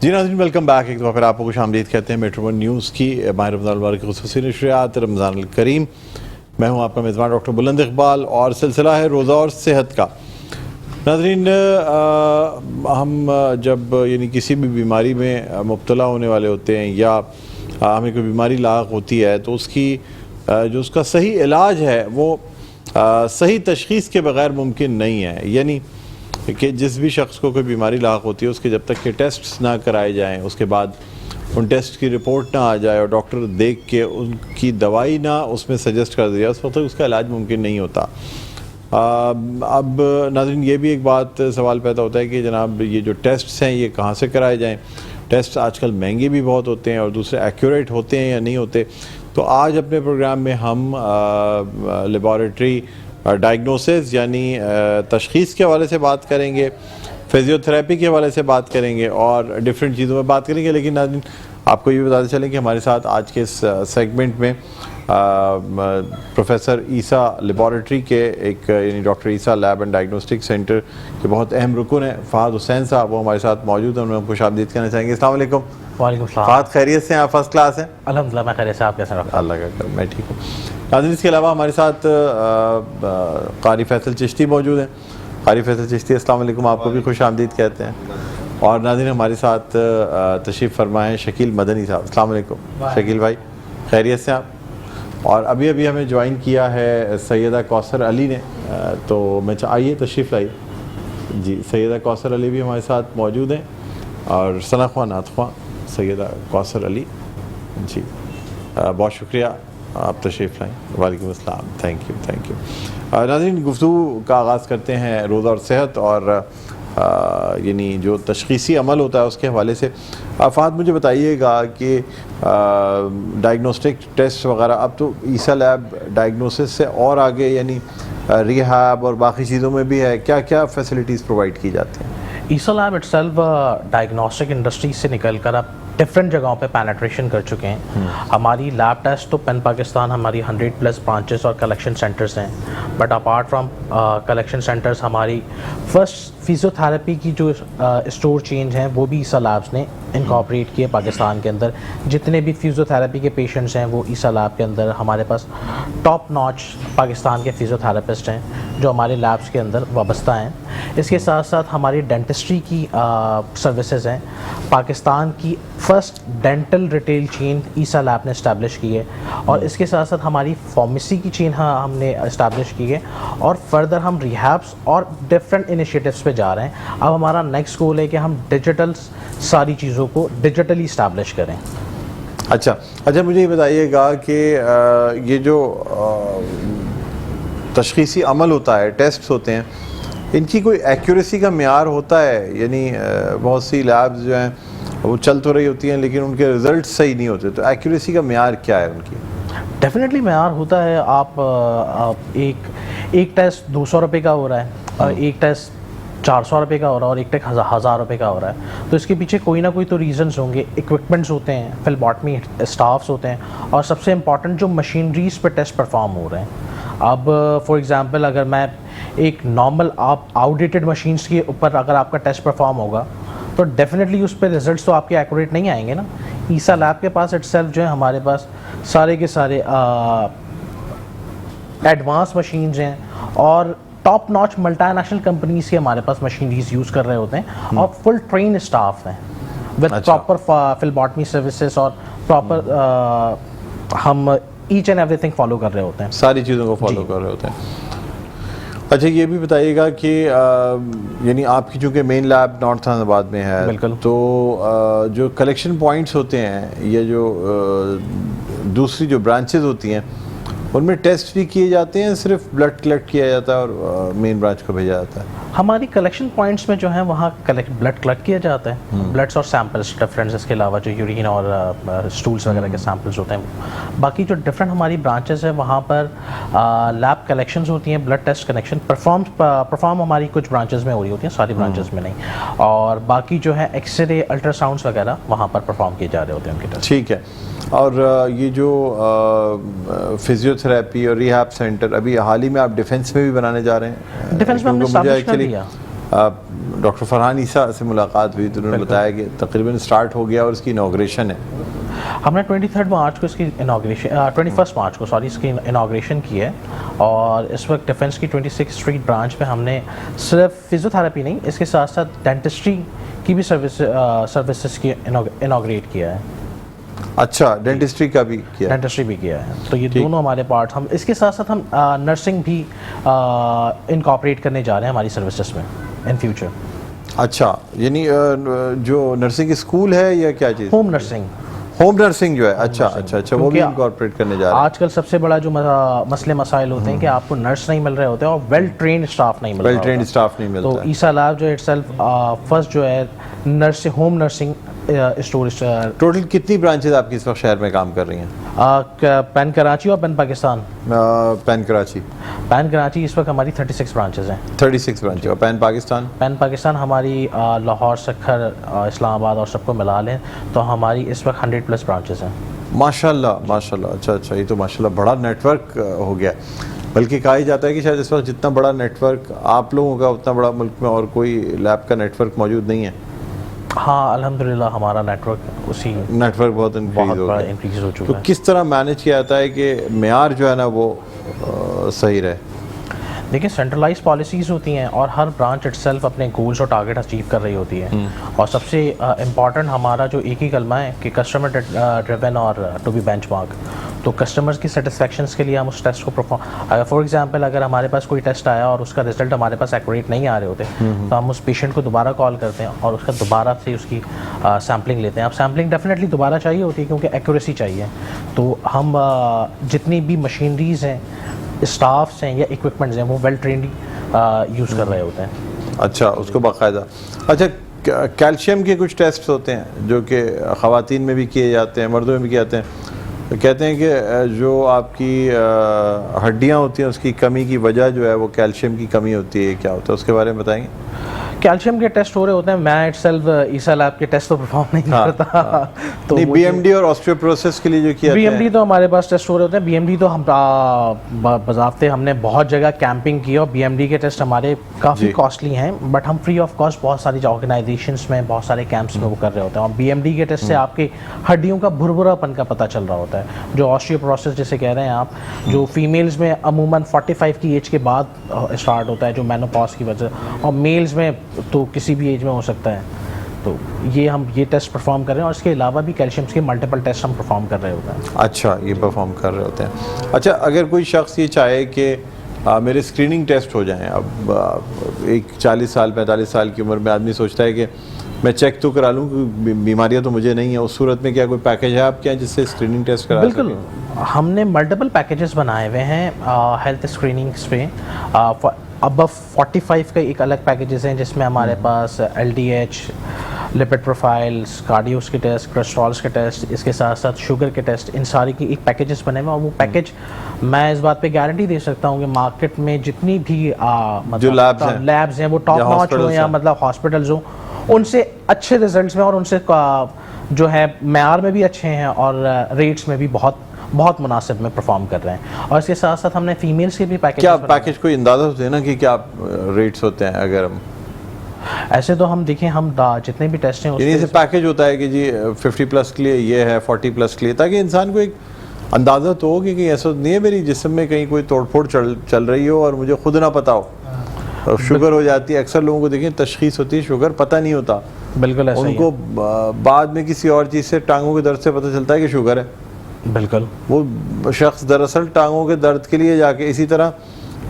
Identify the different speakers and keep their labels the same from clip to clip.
Speaker 1: جی ناظرین، welcome back. ایک دفعہ پھر آپ کو خوش آمدید کہتے ہیں میٹرو ون نیوز کی ماہ رمضان المبارک کی خصوصی نشریات رمضان الکریم. میں ہوں آپ کا میزبان ڈاکٹر بلند اقبال اور سلسلہ ہے روزہ اور صحت کا. ناظرین، ہم جب کسی بھی بیماری میں مبتلا ہونے والے ہوتے ہیں یا ہمیں کوئی بیماری لاحق ہوتی ہے تو اس کا صحیح علاج ہے وہ صحیح تشخیص کے بغیر ممکن نہیں ہے. یعنی کہ جس بھی شخص کو کوئی بیماری لاحق ہوتی ہے اس کے جب تک کہ ٹیسٹس نہ کرائے جائیں، اس کے بعد ان ٹیسٹ کی رپورٹ نہ آ جائے اور ڈاکٹر دیکھ کے ان کی دوائی نہ اس میں سجیسٹ کر دیا، اس وقت تک اس کا علاج ممکن نہیں ہوتا. اب ناظرین، یہ بھی ایک بات سوال پیدا ہوتا ہے کہ جناب یہ جو ٹیسٹس ہیں یہ کہاں سے کرائے جائیں. ٹیسٹ آج کل مہنگے بھی بہت ہوتے ہیں اور دوسرے ایکوریٹ ہوتے ہیں یا نہیں ہوتے. تو آج اپنے پروگرام میں ہم لیبارٹری ڈائگنوسس یعنی تشخیص کے حوالے سے بات کریں گے، فزیو تھراپی کے حوالے سے بات کریں گے اور ڈفرینٹ چیزوں میں بات کریں گے. لیکن ناظرین، آپ کو یہ بتاتے چلیں کہ ہمارے ساتھ آج کے اس سیگمنٹ میں پروفیسر عیسیٰ لیبارٹری کے ایک doctor Isa lab and diagnostic centre کے بہت اہم رکن ہیں فہد حسین صاحب، وہ ہمارے ساتھ موجود ہیں. انہیں ہم خوش آمدید کہنا چاہیں گے. السلام علیکم.
Speaker 2: وعلیکم السلام.
Speaker 1: فہد، خیریت سے ہیں آپ؟ فرسٹ کلاس ہیں؟
Speaker 2: الحمدللہ میں خیریت سے. آپ کیسے ہیں؟
Speaker 1: اللہ کا کرم، میں ٹھیک ہوں. ناظرین، اس کے علاوہ ہمارے ساتھ قاری فیصل چشتی موجود ہیں. قاری فیصل چشتی، السلام علیکم. آپ کو بھی خوش آمدید کہتے ہیں. اور ناظرین، ہمارے ساتھ تشریف فرما ہیں شکیل مدنی صاحب. السلام علیکم شکیل بھائی، خیریت سے آپ؟ اور ابھی ہمیں جوائن کیا ہے سیدہ کوثر علی نے. تو میں آئیے تشریف لائیے. جی، سیدہ کوثر علی بھی ہمارے ساتھ موجود ہیں اور ثنا خواں نعت خواں سیدہ کوثر علی. جی بہت شکریہ، آپ تشریف لائیں. وعلیکم السلام. Thank you. ناظرین، گفتگو کا آغاز کرتے ہیں روزہ اور صحت اور جو تشخیصی عمل ہوتا ہے اس کے حوالے سے. فہد، مجھے بتائیے گا کہ ڈائگنوسٹک ٹیسٹ وغیرہ اب تو عیسیٰ لیب ڈائگنوسس سے اور آگے ریہیب اور باقی چیزوں میں بھی ہے. کیا کیا فیسلٹیز پرووائڈ کی جاتی ہیں؟
Speaker 2: عیسیٰ lab itself diagnostic industry سے نکل کر اب ڈفرینٹ جگہوں پہ پینیٹریشن کر چکے ہیں. ہماری لیب ٹیسٹ تو پین پاکستان ہماری 100+ برانچز اور کلیکشن سینٹرز ہیں. But apart from collection centres ہماری فرسٹ فزیو تھراپی کی جو اسٹور چینج ہیں وہ بھی عیسیٰ لیبس نے انکارپوریٹ کیے پاکستان کے اندر. جتنے بھی فزیو تھراپی کے پیشنٹس ہیں وہ عیسیٰ لیب کے اندر ہمارے پاس ٹاپ ناچ پاکستان کے فزیو تھراپسٹ ہیں جو ہمارے لیبس کے اندر وابستہ ہیں. اس کے ساتھ ساتھ ہماری ڈینٹسٹری کی سروسز ہیں. پاکستان کی فرسٹ ڈینٹل ریٹیل چین عیسیٰ لیب نے اسٹیبلش کی ہے اور اس کے ساتھ ساتھ ہماری فارمیسی کی چین ہم نے اسٹیبلش کی ہے اور فردر ہم ریہیبس اور ڈفرینٹ انیشیٹیوس پہ جا رہے ہیں. اب ہمارا نیکسٹ گول ہے کہ ہم ڈیجیٹل ساری چیزوں کو ڈیجیٹلی اسٹیبلش کریں.
Speaker 1: اچھا، مجھے یہ بتائیے گا کہ یہ جو تشخیصی عمل ہوتا ہے، ٹیسٹس ہوتے ہیں، ان کی کوئی ایکوریسی کا معیار ہوتا ہے؟ یعنی بہت سی لیبز جو ہیں وہ چل تو رہی ہوتی ہیں لیکن ان کے رزلٹ صحیح نہیں ہوتے، تو ایکوریسی کا معیار کیا ہے ان کی؟
Speaker 2: ڈیفینیٹلی معیار ہوتا ہے. آپ ایک ٹیسٹ 200 روپے کا ہو رہا ہے اور ایک ٹیسٹ 400 روپے کا ہو رہا ہے اور ایک ٹیسٹ 1000 روپے کا ہو رہا ہے. تو اس کے پیچھے کوئی نہ کوئی تو ریزنس ہوں گے. اکوپمنٹس ہوتے ہیں، فلباٹمی اسٹافس ہوتے ہیں اور سب سے امپورٹنٹ جو مشینریز پہ ٹیسٹ پرفارم ہو رہے ہیں. اب فار ایگزامپل اگر میں ایک نارمل آپ آؤٹ ڈیٹڈ مشینس کے اوپر اگر آپ کا ٹیسٹ پرفارم ہوگا تو ڈیفینیٹلی اس پہ ریزلٹس تو آپ کے ایکوریٹ نہیں آئیں گے نا. عیسیٰ لیب کے پاس اٹ سیلف جو ہے ہمارے پاس سارے کے سارے ایڈوانس مشینز ہیں اور top notch multi national companies کے ہمارے پاس مشینریز یوز کر رہے ہوتے ہیں اور فل ٹرین اسٹاف ہیں ود پراپر فلباٹمی سروسز اور پراپر ہم ایچ اینڈ ایوری تھنگ فالو کر رہے ہوتے ہیں، ساری
Speaker 1: چیزوں کو فالو کر رہے ہوتے ہیں. اچھا، یہ بھی بتائیے گا کہ آپ کی چونکہ مین لیب نارتھ حیدر آباد میں ہے،
Speaker 2: بالکل،
Speaker 1: تو جو کلیکشن پوائنٹس ہوتے ہیں یا جو دوسری جو برانچز ہوتی ہیں ان میں ٹیسٹ بھی کیے جاتے ہیں؟ صرف بلڈ کلیکٹ کیا جاتا ہے اور مین برانچ کو بھیجا جاتا ہے؟
Speaker 2: ہماری کلیکشن پوائنٹس میں جو ہیں وہاں بلڈ کلیکٹ کیا جاتا ہے، بلڈس اور سیمپلس ڈفرینٹ. اس کے علاوہ جو یورین اور اسٹولس وغیرہ کے سیمپلس ہوتے ہیں. باقی جو ڈفرینٹ ہماری برانچز ہیں وہاں پر لیب کلیکشنز ہوتی ہیں، بلڈ ٹیسٹ کنیکشن پرفارم ہماری کچھ برانچز میں ہو رہی ہوتی ہیں، ساری برانچز میں نہیں. اور باقی جو ہے ایکس رے، الٹرا ساؤنڈس وغیرہ وہاں پر پرفارم کیے جا رہے ہوتے ہیں ان کے ٹیسٹ.
Speaker 1: ٹھیک ہے. اور یہ جو فزیو تھراپی اور ریہیب سینٹر ابھی حال ہی میں آپ ڈیفینس میں بھی بنانے جا رہے ہیں؟
Speaker 2: ڈیفینس میں ہم نے اسٹیبلش کر دیا.
Speaker 1: ڈاکٹر فرحان عیسیٰ سے ملاقات ہوئی تو انہوں نے بتایا کہ تقریباً اسٹارٹ ہو گیا اور اس کی انوگریشن ہے.
Speaker 2: ہم نے 23 مارچ کو اس کی انوگریشن 21 مارچ کو اس کی انوگریشن کی ہے, اور اس وقت ڈیفنس کی 26 اسٹریٹ برانچ پہ ہم نے صرف فزیوتھراپی نہیں, اس کے ساتھ ساتھ ڈینٹسٹری کی بھی سروسز کی انوگریٹ کیا ہے.
Speaker 1: اچھا, ڈینٹسٹری کا بھی کیا,
Speaker 2: ڈینٹسٹری بھی کیا ہے. تو یہ دونوں ہمارے پارٹس, ہم اس کے ساتھ ساتھ ہم نرسنگ بھی انکارپوریٹ کرنے جا رہے ہیں ہماری سروسز میں ان فیوچر.
Speaker 1: اچھا, یعنی جو نرسنگ اسکول ہے یا کیا چیز؟
Speaker 2: Home nursing.
Speaker 1: ہوم نرسنگ جو ہے, اچھا وہ بھی انکارپوریٹ کرنے جا رہے ہیں.
Speaker 2: آج کل سب سے بڑا جو مسئلے مسائل ہوتے ہیں کہ آپ کو نرس نہیں مل رہے ہوتے ہیں اور ویل ٹرینڈ اسٹاف نہیں مل رہا.
Speaker 1: ویل ٹرینڈ اسٹاف نہیں ملتا.
Speaker 2: تو عیسیٰ لیب جو اٹ سیلف فرسٹ جو ہے ہوم نرسنگ اسٹورج.
Speaker 1: ٹوٹل کتنی برانچز آپ کی اس وقت شہر میں کام کر رہی ہیں؟
Speaker 2: پین کراچی اور پین پاکستان.
Speaker 1: پین کراچی
Speaker 2: اس وقت ہماری 36 برانچز ہیں.
Speaker 1: 36 برانچ. اور پین پاکستان
Speaker 2: ہماری لاہور, سکھر, اسلام آباد اور سب کو ملا لیں تو ہماری اس وقت 100+ برانچز ہیں.
Speaker 1: ماشاء اللہ. اچھا, یہ تو ماشاء اللہ بڑا نیٹ ورک ہو گیا. بلکہ کہا ہی جاتا ہے کہ شاید اس وقت جتنا بڑا نیٹ ورک آپ لوگوں کا اتنا بڑا ملک میں اور کوئی لیب کا نیٹ ورک موجود نہیں ہے.
Speaker 2: ہاں الحمدللہ ہمارا نیٹ ورک
Speaker 1: بہت
Speaker 2: انکریز ہو چکا
Speaker 1: تو
Speaker 2: ہے.
Speaker 1: کس طرح مینیج کیا جاتا ہے کہ معیار جو ہے نا وہ صحیح رہے؟
Speaker 2: دیکھیں سینٹرلائز پالیسیز ہوتی ہیں اور ہر برانچ اٹ سیلف اپنے گولز اور ٹارگیٹ اچیو کر رہی ہوتی ہے. اور سب سے امپورٹنٹ ہمارا جو ایک ہی کلمہ ہے کہ کسٹمر ڈریون اور ٹو بی بینچ مارک. تو کسٹمرز کی سیٹسفیکشنس کے لیے ہم اس ٹیسٹ کو پرفارم, فار ایگزامپل اگر ہمارے پاس کوئی ٹیسٹ آیا اور اس کا رزلٹ ہمارے پاس ایکوریٹ نہیں آ رہے ہوتے تو ہم اس پیشنٹ کو دوبارہ کال کرتے ہیں اور اس کا دوبارہ سے اس کی سیمپلنگ لیتے ہیں. اب سیمپلنگ ڈیفینیٹلی دوبارہ چاہیے ہوتی ہے کیونکہ ایکوریسی چاہیے. تو ہم جتنی بھی مشینریز ہیں, اسٹافس ہیں یا اکوپمنٹس ہیں وہ ویل ٹرینڈ یوز کر رہے ہوتے ہیں.
Speaker 1: اچھا, اس کو باقاعدہ. اچھا, کیلشیم کے کچھ ٹیسٹ ہوتے ہیں جو کہ خواتین میں بھی کیے جاتے ہیں, مردوں میں بھی کیے جاتے ہیں. کہتے ہیں کہ جو آپ کی ہڈیاں ہوتی ہیں اس کی کمی کی وجہ جو ہے وہ کیلشیم کی کمی ہوتی ہے, کیا ہوتا ہے اس کے بارے میں بتائیں گے؟
Speaker 2: کیلشیم کے ٹیسٹ ہو رہے ہوتے ہیں. میں اٹ سیلف عیسیٰ لیب کے ٹیسٹ تو پرفارم نہیں کرتا. تو
Speaker 1: بی ایم ڈی اور آسٹریوپروسس کے لیے جو کیا
Speaker 2: بی ایم ڈی تو ہمارے پاس ٹیسٹ ہو رہے ہوتے ہیں. بی ایم ڈی تو ہم بضابطے ہم نے بہت جگہ کیمپنگ کی اور بی ایم ڈی کے ٹیسٹ ہمارے کافی کاسٹلی ہیں, بٹ ہم فری آف کاسٹ بہت ساری آرگنائزیشنس میں بہت سارے کیمپس میں وہ کر رہے ہوتے ہیں. اور بی ایم ڈی کے ٹیسٹ سے آپ کی ہڈیوں کا بھربھرا پن کا پتہ چل رہا ہوتا ہے. جو آسٹریوپروسس جیسے کہہ رہے ہیں آپ, جو فیمیلز میں عموماً 45 کی ایج کے بعد اسٹارٹ ہوتا ہے جو مینوپاز کی وجہ, اور میلز میں تو کسی بھی ایج میں ہو سکتا ہے. تو ہم یہ ٹیسٹ پرفارم کر رہے ہیں اور اس کے علاوہ بھی کیلشیمس کے ملٹیپل ٹیسٹ ہم پرفارم کر رہے ہوتے ہیں.
Speaker 1: اچھا, یہ پرفارم کر رہے ہوتے ہیں. اچھا, اگر کوئی شخص یہ چاہے کہ میرے اسکریننگ ٹیسٹ ہو جائیں, اب ایک 40 سال 45 سال کی عمر میں آدمی سوچتا ہے کہ میں چیک تو کرا لوں کہ بیماریاں تو مجھے نہیں ہیں, اس صورت میں کیا کوئی پیکیج ہے آپ کے یہاں جس سے اسکریننگ ٹیسٹ کرا سکیں؟
Speaker 2: بالکل, ہم نے ملٹیپل پیکیجز بنائے ہوئے ہیں ہیلتھ اسکریننگس پہ. ابو 45 کا ایک الگ پیکیجز ہیں جس میں ہمارے پاس L D H, lipid profiles, cardios کے ٹیسٹ, کولیسٹرولس کے ٹیسٹ, اس کے ساتھ ساتھ شوگر کے ٹیسٹ, ان ساری کی ایک پیکیجز بنے ہوئے ہیں. اور وہ پیکیج میں اس بات پہ گارنٹی دے سکتا ہوں کہ مارکیٹ میں جتنی بھی
Speaker 1: جو
Speaker 2: لیبز ہیں وہ ٹاپ ناچ ہوں یا مطلب ہاسپٹلز ہوں, ان سے اچھے ریزلٹس میں اور ان سے جو ہے معیار میں بھی اچھے ہیں اور ریٹس میں بھی بہت مناسب میں پرفارم کر رہے ہیں. اور اس کے ساتھ ساتھ ہم نے فیمیلز کے بھی پیکیج.
Speaker 1: کیا پیکیج کوئی اندازہ ہوتے ہیں نا کہ کیا ریٹس ہوتے ہیں؟ اگر ہم
Speaker 2: ایسے تو ہم دیکھیں ہم جتنے بھی ٹیسٹ ہیں
Speaker 1: یعنی پیکیج ہوتا ہے کہ جی 50+ کے لیے یہ ہے, 40+ کے لیے, تاکہ انسان کو ایک اندازہ تو ہو کہ کہیں ایسا نہیں ہے میری جسم میں کہیں کوئی توڑ پھوڑ چل رہی ہو اور مجھے خود نہ پتا ہو. شوگر ہو جاتی ہے, اکثر لوگوں کو دیکھیں تشخیص ہوتی ہے شوگر, پتہ نہیں ہوتا.
Speaker 2: بالکل ایسا
Speaker 1: ان کو بعد میں کسی اور چیز سے, ٹانگوں کے درد سے پتہ چلتا ہے کہ شوگر ہے.
Speaker 2: بالکل,
Speaker 1: وہ شخص دراصل ٹانگوں کے درد کے لیے جا کے, اسی طرح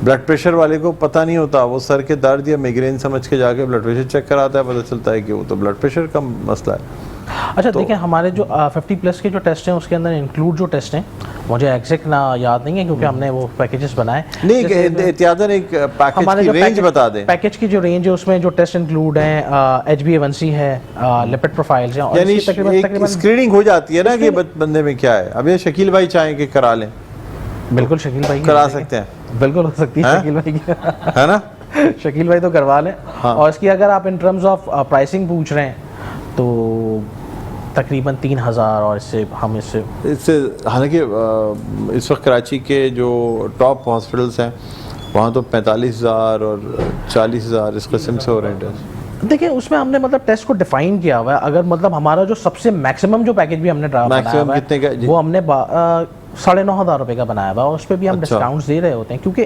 Speaker 1: بلڈ پریشر والے کو پتہ نہیں ہوتا, وہ سر کے درد یا میگرین سمجھ کے جا کے بلڈ پریشر چیک کراتا ہے, پتہ چلتا ہے کہ وہ تو بلڈ پریشر کا مسئلہ ہے.
Speaker 2: اچھا دیکھیں ہمارے جو 50+ کے جو ٹیسٹ ہیں اس کے اندر انکلوڈ جو ٹیسٹ ہیں, مجھے ایگزیکٹ نہ یاد نہیں ہے کیونکہ ہم نے وہ پیکیجز بنائے.
Speaker 1: نہیں, احتیاطاً ایک پیکیج کی رینج بتا دیں.
Speaker 2: پیکیج کی جو رینج ہے اس میں جو ٹیسٹ انکلوڈ ہیں HbA1c ہے, لپڈ پروفائلز ہیں,
Speaker 1: یعنی اسکریننگ ہو جاتی ہے نا کہ بندے میں کیا ہے. اب یہ شکیل بھائی چاہیں کہ کرا لیں,
Speaker 2: بالکل شکیل بھائی
Speaker 1: کرا سکتے ہیں,
Speaker 2: بالکل ہو سکتی ہے شکیل بھائی کی,
Speaker 1: ہے نا,
Speaker 2: شکیل بھائی تو کروا لیں. اور اس کی اگر آپ ان ٹرمز آف پرائسنگ پوچھ رہے ہیں تو تقریباً 3000, اور اس سے
Speaker 1: حالانکہ اس وقت کراچی کے جو ٹاپ ہاسپٹلس ہیں وہاں تو 45,000 اور 40,000 اس قسم سے ہو رہے ہیں ٹیسٹ.
Speaker 2: دیکھیں اس میں ہم نے مطلب ٹیسٹ کو ڈیفائن کیا ہوا ہے. اگر مطلب ہمارا جو سب سے میکسیمم جو پیکیج بھی ہم نے بنایا ہوا ہے وہ ہم نے 9,500 روپے کا بنایا ہوا ہے. اس پہ بھی ہم ڈسکاؤنٹس دے رہے ہوتے ہیں کیونکہ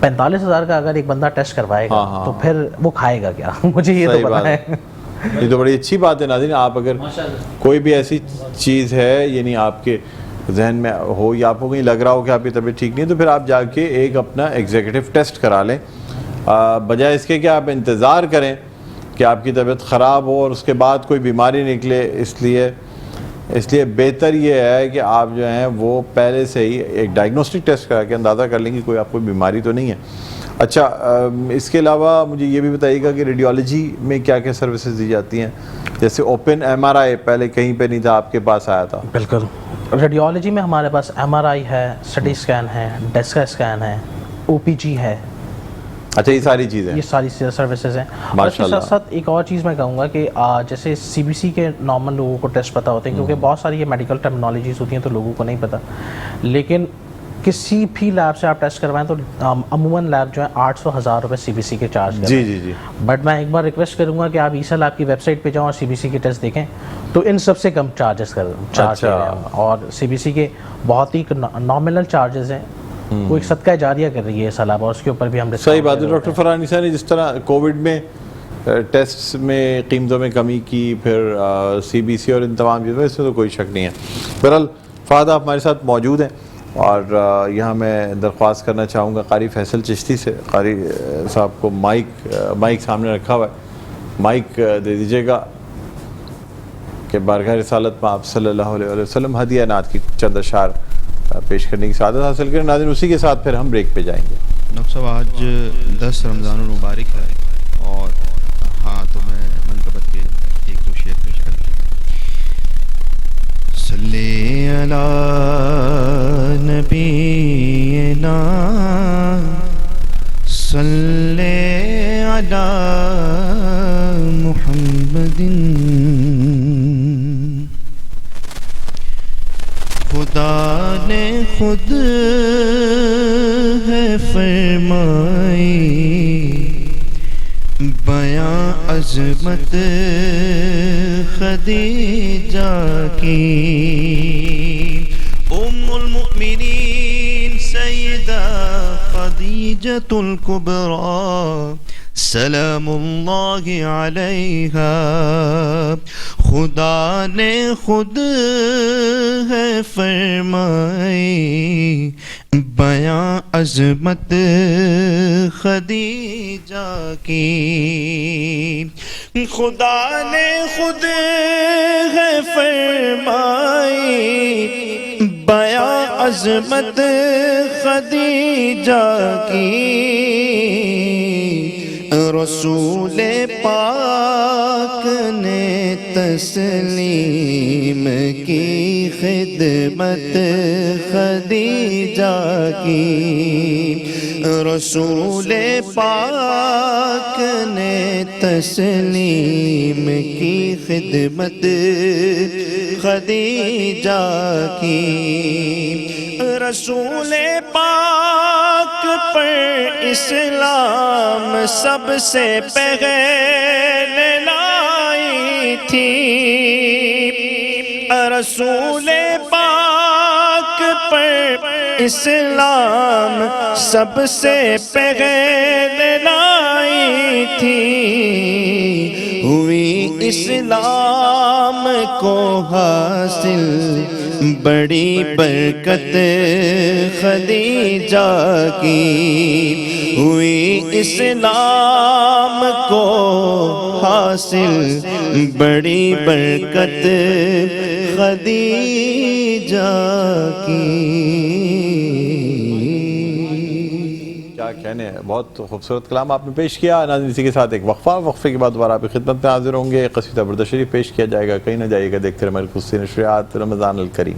Speaker 2: 45,000 کا اگر ایک بندہ ٹیسٹ کروائے گا تو پھر وہ کھائے گا کیا, مجھے یہ تو پتا ہے.
Speaker 1: یہ تو بڑی اچھی بات ہے. ناظرین, آپ اگر کوئی بھی ایسی چیز ہے یعنی آپ کے ذہن میں ہو یا آپ کو کہیں لگ رہا ہو کہ آپ کی طبیعت ٹھیک نہیں ہے, تو پھر آپ جا کے ایک اپنا ایگزیکٹو ٹیسٹ کرا لیں, بجائے اس کے کہ آپ انتظار کریں کہ آپ کی طبیعت خراب ہو اور اس کے بعد کوئی بیماری نکلے. اس لیے بہتر یہ ہے کہ آپ جو ہیں وہ پہلے سے ہی ایک ڈائگنوسٹک ٹیسٹ کرا کے اندازہ کر لیں کہ کوئی آپ کو بیماری تو نہیں ہے. اچھا, اس کے علاوہ مجھے یہ بھی بتائیے گا کہ ریڈیولوجی میں کیا کیا سروسز دی جاتی ہیں؟ جیسے اوپن ایم آر آئی پہلے کہیں پہ نہیں تھا, آپ کے پاس آیا تھا.
Speaker 2: بالکل, ریڈیولوجی میں ہمارے پاس ایم آر آئی ہے, سی ٹی اسکین ہے, ڈیسکا اسکین ہے, او پی جی ہے.
Speaker 1: اچھا, یہ ساری چیزیں,
Speaker 2: یہ ساری سروسز ہیں. اور اس کے ساتھ ساتھ ایک اور چیز میں کہوں گا کہ جیسے سی بی سی کے نارمل لوگوں کو ٹیسٹ پتہ ہوتے ہیں, کیونکہ بہت ساری یہ میڈیکل ٹرمنالوجیز ہوتی ہیں تو لوگوں کو نہیں پتہ. لیکن کسی بھی لیب سے آپ ٹیسٹ کروائیں تو عموماً لیب جو ہے 800-1000 روپے سی بی سی کے چارج کرتے ہیں.
Speaker 1: جی.
Speaker 2: بٹ میں ایک بار ریکویسٹ کروں گا کہ آپ ایسا لیب کی ویب سائٹ پہ جاؤں اور سی بی سی کے ٹیسٹ دیکھیں تو ان سب سے کم چارج کریں. اور سی بی سی کے بہت ہی نامنل چارجز ہیں. وہ ایک صدقہ جاریہ کر رہی ہے سلاب, اور اس کے اوپر بھی ہم
Speaker 1: صحیح بات ہے. ڈاکٹر فرحان نساء نے جس طرح کووڈ میں ٹیسٹ میں قیمتوں میں کمی کی, پھر سی بی سی اور ان تمام چیزوں میں, اس میں تو کوئی شک نہیں ہے. بہرحال فہد آپ ہمارے ساتھ موجود ہیں, اور یہاں میں درخواست کرنا چاہوں گا قاری فیصل چشتی سے. قاری صاحب کو مائک سامنے رکھا ہوا ہے, مائک دے دیجیے گا کہ بارگاہ رسالت میں آپ صلی اللہ علیہ وسلم ہدیہ نعت کی چند اشعار پیش کرنے کی سعادت حاصل کریں. ناظرین, اسی کے ساتھ پھر ہم بریک پہ جائیں گے.
Speaker 3: ڈاکٹر صاحب, آج 10 رمضان المبارک ہے, اور ہاں تو میں منقبت کے ایک دو شعر پیش کر دوں. صلی علی نبینا صلی علی محمد. خدا نے خود ہے فرمائی بیاں عظمت خدیجہ کی. ام المؤمنین سیدہ خدیجۃ الکبریٰ سلام اللہ علیہا. خدا نے خود ہے فرمائی بیاں عظمت خدیجہ کی. خدا نے خود ہے فرمائی بیاں عظمت خدیجہ کی. رسول پاک نے تسلیم کی خدمت خدیجہ کی. رسول پاک نے تسلیم کی خدمت خدیجہ کی. رسول پاک پر اسلام سب سے پہلے لائی تھی. رسول پاک پر اسلام سب سے پہلے لائی تھی. ہوئی اسلام کو حاصل بڑی برکت خدیجہ کی. ہوئی اسلام کو حاصل بڑی برکت خدیجہ کی.
Speaker 1: کیا کہنے, بہت خوبصورت کلام آپ نے پیش کیا. ناظرین, اسی کے ساتھ ایک وقفے کے بعد دوبارہ آپ کی خدمت میں حاضر ہوں گے. قصیدہ برد شریف پیش کیا جائے گا, کہیں نہ جائیے گا, دیکھتے رہے ہماری خصوصی نشریات رمضان الکریم.